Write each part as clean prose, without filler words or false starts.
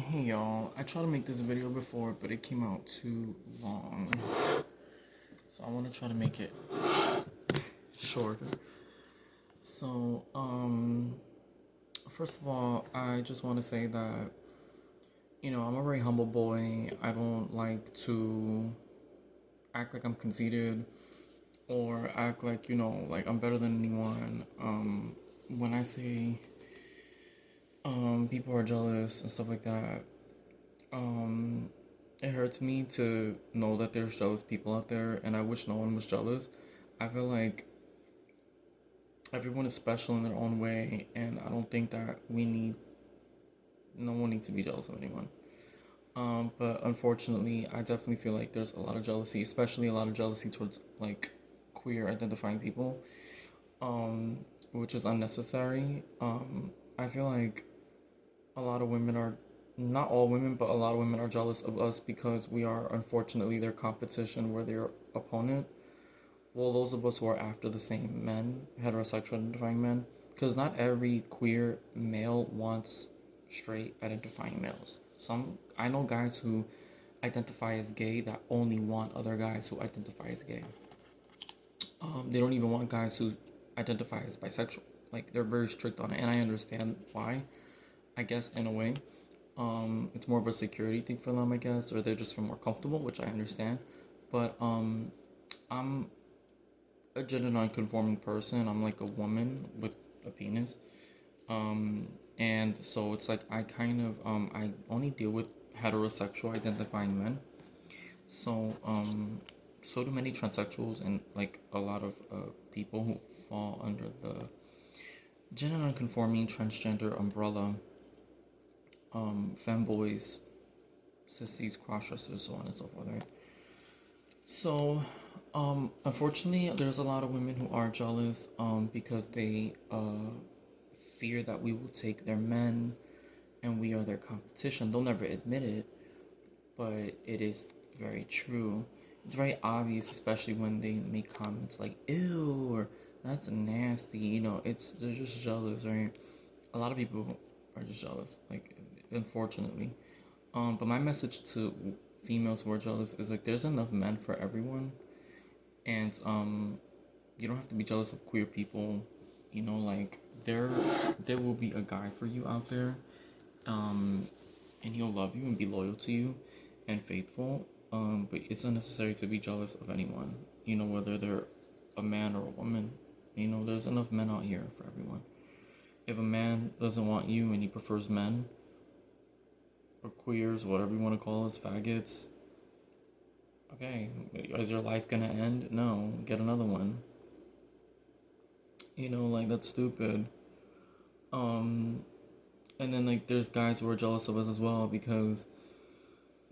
Hey y'all, I tried to make this video before, but it came out too long. So I want to try to make it shorter. So, first of all, I just want to say that, I'm a very humble boy. I don't like to act like I'm conceited or act like, like I'm better than anyone. When I say, people are jealous and stuff like that, um, it hurts me to know that there's jealous people out there, and I wish no one was jealous. I feel like everyone is special in their own way, and I don't think that no one needs to be jealous of anyone. But unfortunately, I definitely feel like there's a lot of jealousy, especially a lot of jealousy towards like queer identifying people, which is unnecessary. I feel like a lot of women are, not all women, but a lot of women are jealous of us because we are unfortunately their competition, we're their opponent. Well, those of us who are after the same men, heterosexual identifying men, because not every queer male wants straight identifying males. I know guys who identify as gay that only want other guys who identify as gay. They don't even want guys who identify as bisexual. Like, they're very strict on it, and I understand why. I guess in a way, it's more of a security thing for them, I guess, or they're just feel more comfortable, which I understand. But I'm a gender non-conforming person. I'm like a woman with a penis, and so it's like I only deal with heterosexual identifying men. So so do many transsexuals and like a lot of people who fall under the gender non-conforming transgender umbrella, femboys, sissies, crossdressers, so on and so forth, right? So, unfortunately, there's a lot of women who are jealous, because they fear that we will take their men and we are their competition. They'll never admit it, but it is very true. It's very obvious, especially when they make comments like "ew" or "that's nasty." They're just jealous, right? A lot of people are just jealous, like, unfortunately. But my message to females who are jealous is like there's enough men for everyone, and you don't have to be jealous of queer people. Like, there will be a guy for you out there, um, and he'll love you and be loyal to you and faithful. But it's unnecessary to be jealous of anyone. Whether they're a man or a woman. There's enough men out here for everyone. If a man doesn't want you and he prefers men or queers, whatever you want to call us, faggots, okay, is your life gonna end? No, get another one. Like, that's stupid. Um, and then like there's guys who are jealous of us as well because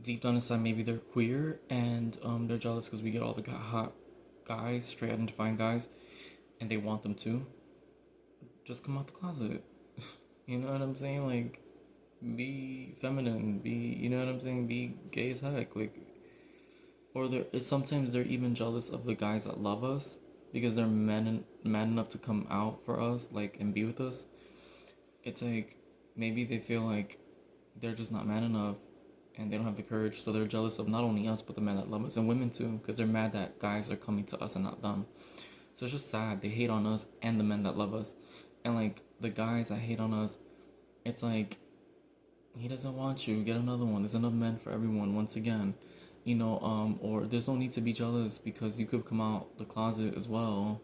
deep down inside maybe they're queer and they're jealous because we get all the hot guys, straight identifying guys, and they want them to. Just come out the closet. You know what I'm saying? Like, be feminine. You know what I'm saying? Be gay as heck. Like, or sometimes they're even jealous of the guys that love us because they're man enough to come out for us, like, and be with us. It's like maybe they feel like they're just not man enough and they don't have the courage, so they're jealous of not only us but the men that love us and women too, because they're mad that guys are coming to us and not them. So it's just sad. They hate on us and the men that love us, and like the guys that hate on us, it's like he doesn't want you. Get another one. There's enough men for everyone. Once again, or there's no need to be jealous because you could come out the closet as well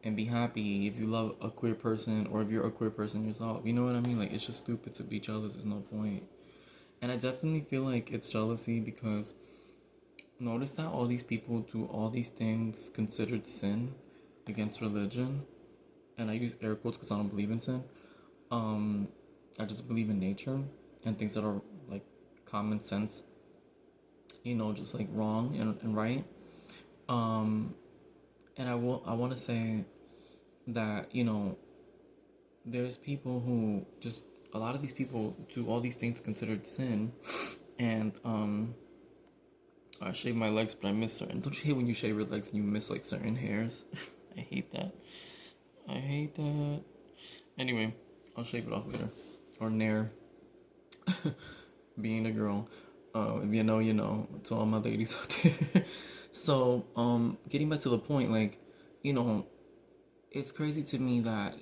and be happy if you love a queer person or if you're a queer person yourself. You know what I mean? Like, it's just stupid to be jealous. There's no point. And I definitely feel like it's jealousy because notice that all these people do all these things considered sin against religion. And I use air quotes because I don't believe in sin. Um, I just believe in nature and things that are like common sense, just like wrong and right. Um, and I want to say that, there's people who just, a lot of these people do all these things considered sin, and I shave my legs, but I miss certain. Don't you hate when you shave your legs and you miss like certain hairs? I hate that. I hate that. Anyway, I'll shave it off later, or nair. being a girl. If you know, you know. To all my ladies out there. So, getting back to the point, like, you know, it's crazy to me that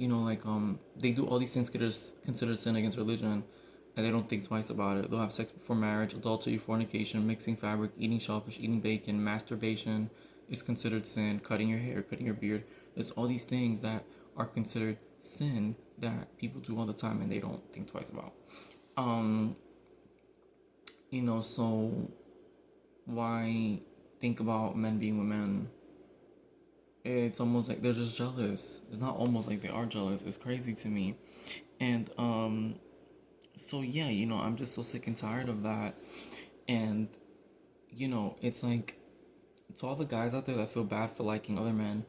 they do all these things considered sin against religion, and they don't think twice about it. They'll have sex before marriage, adultery, fornication, mixing fabric, eating shellfish, eating bacon, masturbation is considered sin. Cutting your hair, cutting your beard. There's all these things that are considered sin that people do all the time and they don't think twice about. Um, so why think about men being with men? It's almost like they're just jealous. It's not almost like they are jealous. It's crazy to me. And so yeah, I'm just so sick and tired of that. And it's like to all the guys out there that feel bad for liking other men,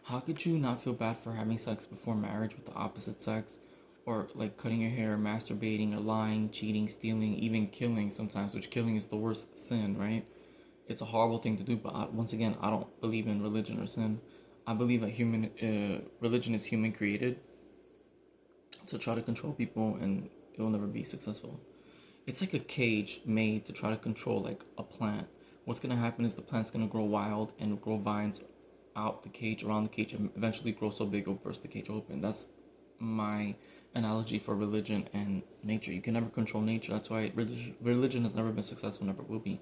how could you not feel bad for having sex before marriage with the opposite sex? Or like cutting your hair, masturbating, or lying, cheating, stealing, even killing sometimes, which killing is the worst sin, right? It's a horrible thing to do, but once again, I don't believe in religion or sin. I believe that religion is human created to try to control people, and it will never be successful. It's like a cage made to try to control like a plant. What's gonna happen is the plant's gonna grow wild and grow vines out the cage, around the cage, and eventually grow so big it'll burst the cage open. That's my analogy for religion and nature. You can never control nature. That's why religion has never been successful, never will be.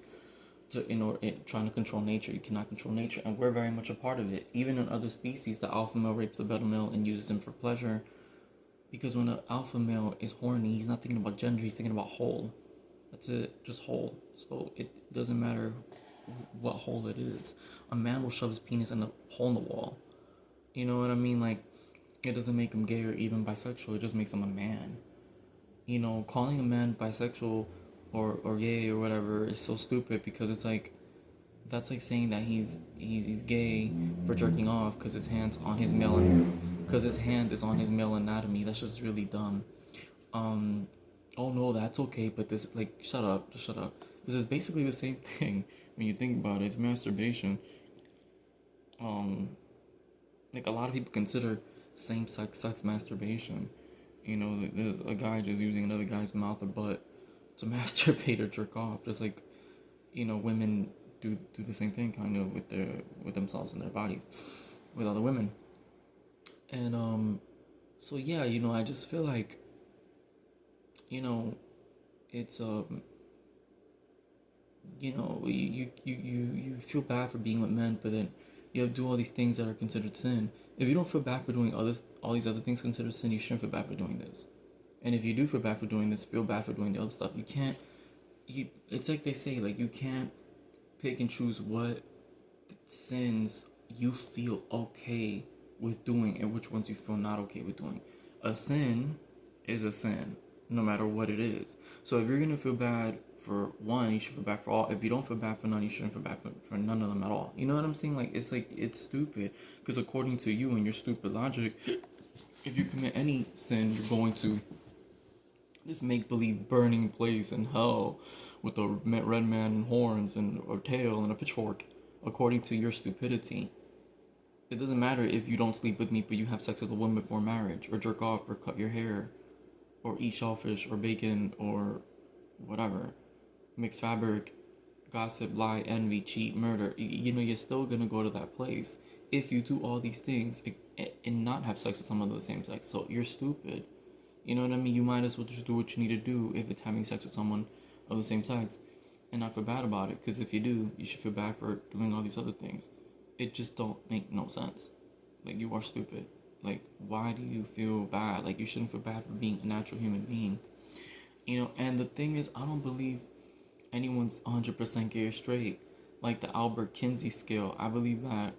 Trying to control nature, you cannot control nature, and we're very much a part of it. Even in other species, the alpha male rapes the beta male and uses him for pleasure. Because when an alpha male is horny, he's not thinking about gender, he's thinking about whole. That's it, just whole. So it doesn't matter what hole it is. A man will shove his penis in a hole in the wall. You know what I mean? Like, it doesn't make him gay or even bisexual, it just makes him a man. Calling a man bisexual or gay or whatever is so stupid because it's like, that's like saying that he's gay for jerking off because his hand's on his male because his hand is on his male anatomy. That's just really dumb. Um, oh no, that's okay, but this, like, shut up, just shut up, because it's basically the same thing when you think about it. It's masturbation. Um, like a lot of people consider same-sex sex masturbation. There's a guy just using another guy's mouth or butt to masturbate or jerk off, just like women do the same thing kind of with themselves and their bodies with other women. And so yeah, I just feel like you know it's you feel bad for being with men, but then you have to do all these things that are considered sin. If you don't feel bad for doing all these other things considered sin, you shouldn't feel bad for doing this. And if you do feel bad for doing this, feel bad for doing the other stuff. You can't. It's like they say, like, you can't pick and choose what sins you feel okay with doing and which ones you feel not okay with doing. A sin is a sin, no matter what it is. So if you're gonna feel bad for one, you should feel bad for all. If you don't feel bad for none, you shouldn't feel bad for none of them at all. You know what I'm saying? Like, it's stupid. Because according to you and your stupid logic, if you commit any sin, you're going to this make-believe burning place in hell with a red man and horns and a tail and a pitchfork, according to your stupidity. It doesn't matter if you don't sleep with me, but you have sex with a woman before marriage, or jerk off, or cut your hair, or eat shellfish, or bacon, or whatever. Mix fabric, gossip, lie, envy, cheat, murder. You're still gonna go to that place if you do all these things and not have sex with someone of the same sex. So you're stupid. You know what I mean? You might as well just do what you need to do if it's having sex with someone of the same sex and not feel bad about it. Because if you do, you should feel bad for doing all these other things. It just don't make no sense. Like, you are stupid. Like, why do you feel bad? Like, you shouldn't feel bad for being a natural human being. And the thing is, I don't believe anyone's 100% gay or straight. Like the Albert Kinsey scale, I believe that,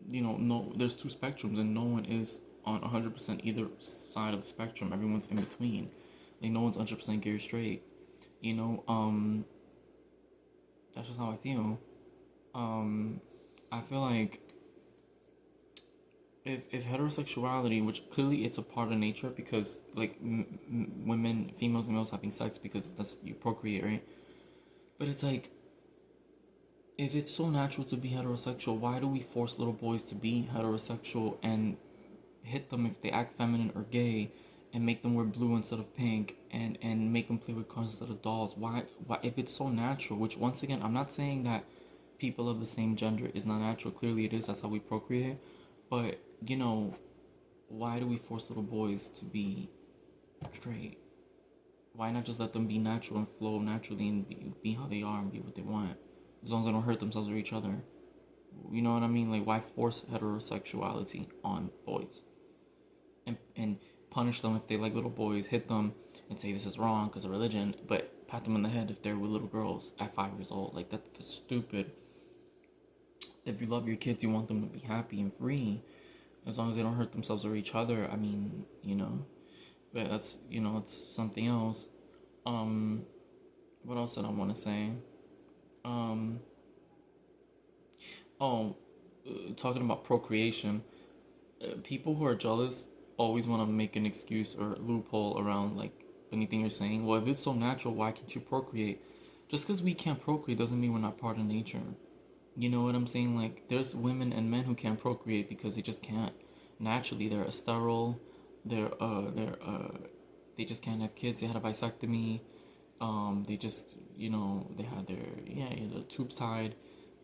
no, there's two spectrums and no one is on 100% either side of the spectrum. Everyone's in between. Like, no one's 100% gay or straight. You know, that's just how I feel. I feel like if heterosexuality, which clearly it's a part of nature because like women, females and males having sex because that's you procreate, right? But it's like, if it's so natural to be heterosexual, why do we force little boys to be heterosexual and hit them if they act feminine or gay and make them wear blue instead of pink, and make them play with cars instead of dolls? Why if it's so natural? Which, once again, I'm not saying that people of the same gender is not natural. Clearly it is. That's how we procreate. But you know, why do we force little boys to be straight? Why not just let them be natural and flow naturally and be how they are and be what they want, as long as they don't hurt themselves or each other? You know what I mean? Like, why force heterosexuality on boys and punish them if they like little boys, hit them and say this is wrong because of religion, but pat them in the head if they're with little girls at 5 years old? Like, that's stupid. If you love your kids, you want them to be happy and free, as long as they don't hurt themselves or each other. I mean, but that's, it's something else. Um, what else did I want to say? Um, oh, talking about procreation, people who are jealous always want to make an excuse or loophole around like anything you're saying. Well, if it's so natural, why can't you procreate? Just because we can't procreate doesn't mean we're not part of nature. You know what I'm saying? Like, there's women and men who can't procreate because they just can't. Naturally, they're sterile. They just can't have kids. They had a vasectomy. They just, they had their tubes tied,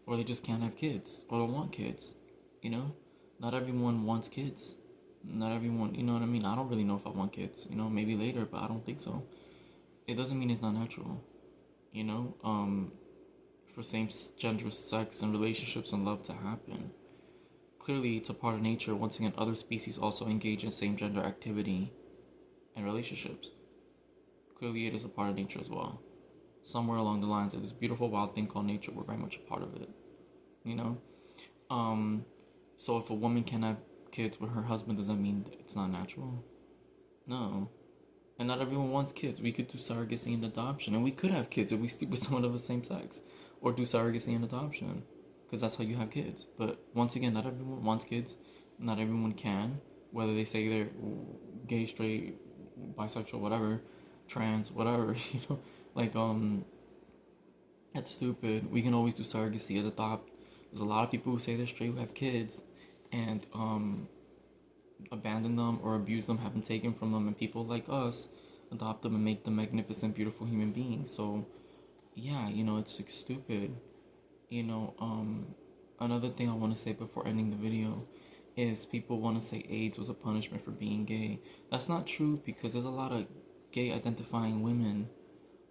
or they just can't have kids, or don't want kids. You know, not everyone wants kids. Not everyone, you know what I mean? I don't really know if I want kids. Maybe later, but I don't think so. It doesn't mean it's not natural. You know, for same gender sex and relationships and love to happen. Clearly, it's a part of nature. Once again, other species also engage in same gender activity and relationships. Clearly, it is a part of nature as well. Somewhere along the lines of this beautiful wild thing called nature, we're very much a part of it. You know? So if a woman can have kids with her husband, does that mean it's not natural? No. And not everyone wants kids. We could do surrogacy and adoption, and we could have kids if we sleep with someone of the same sex, or do surrogacy and adoption, because that's how you have kids. But once again, not everyone wants kids. Not everyone can. Whether they say they're gay, straight, bisexual, whatever, trans, whatever, like that's stupid. We can always do surrogacy and adopt. There's a lot of people who say they're straight who have kids, and abandon them or abuse them, have them taken from them, and people like us adopt them and make them magnificent, beautiful human beings. So, yeah, it's like stupid. You know, Another thing I want to say before ending the video is people want to say AIDS was a punishment for being gay. That's not true, because there's a lot of gay identifying women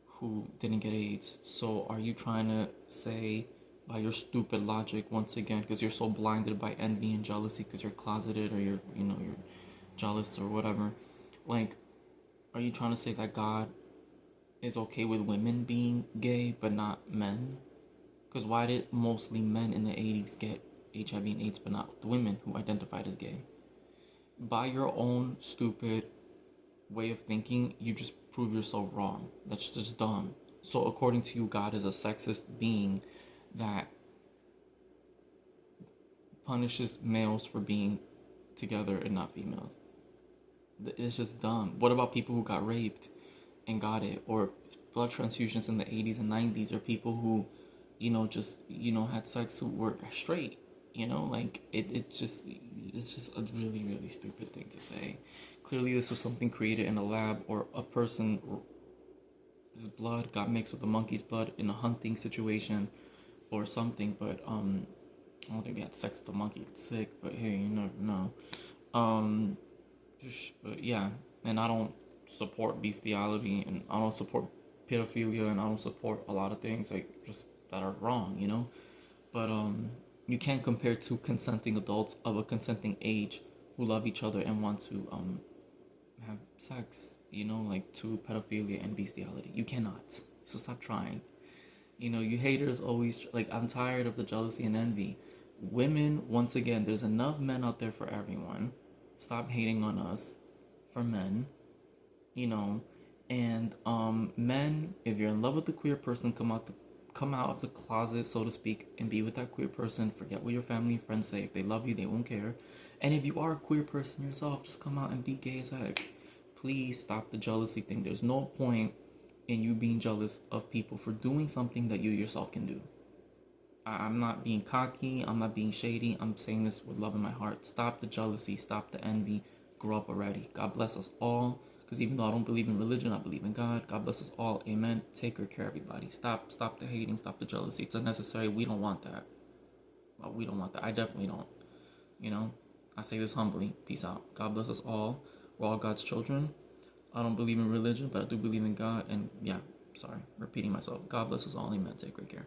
who didn't get AIDS. So, are you trying to say, by your stupid logic, once again, because you're so blinded by envy and jealousy because you're closeted, or you're jealous or whatever, like, are you trying to say that God is okay with women being gay but not men? Because why did mostly men in the 80s get HIV and AIDS but not the women who identified as gay? By your own stupid way of thinking, you just prove yourself wrong. That's just dumb. So according to you, God is a sexist being that punishes males for being together and not females. It's just dumb. What about people who got raped and got it, or blood transfusions in the 80s and 90s, or people who, just had sex who were straight? Like it's just a really, really stupid thing to say. Clearly, this was something created in a lab, or a person's blood got mixed with the monkey's blood in a hunting situation or something. But I don't think they had sex with the monkey. It's sick, but hey, you never know. Um, but yeah, and I don't support bestiality, and I don't support pedophilia, and I don't support a lot of things like just that are wrong, But you can't compare two consenting adults of a consenting age who love each other and want to have sex, like, to pedophilia and bestiality. You cannot. So stop trying. You haters always, like, I'm tired of the jealousy and envy. Women, once again, there's enough men out there for everyone. Stop hating on us for men, you know. And men, if you're in love with the queer person, come out of the closet, so to speak, and be with that queer person. Forget what your family and friends say. If they love you, they won't care. And if you are a queer person yourself, just come out and be gay as heck. Please stop the jealousy thing. There's no point in you being jealous of people for doing something that you yourself can do. I'm not being cocky. I'm not being shady. I'm saying this with love in my heart. Stop the jealousy. Stop the envy. grow up already. God bless us all. Because even though I don't believe in religion, I believe in God. God bless us all. Amen. Take good care, everybody. Stop the hating. Stop the jealousy. It's unnecessary. We don't want that. We don't want that. I definitely don't. You know, I say this humbly. Peace out. God bless us all. We're all God's children. I don't believe in religion, but I do believe in God. And yeah, sorry, repeating myself. God bless us all. Amen. Take great care.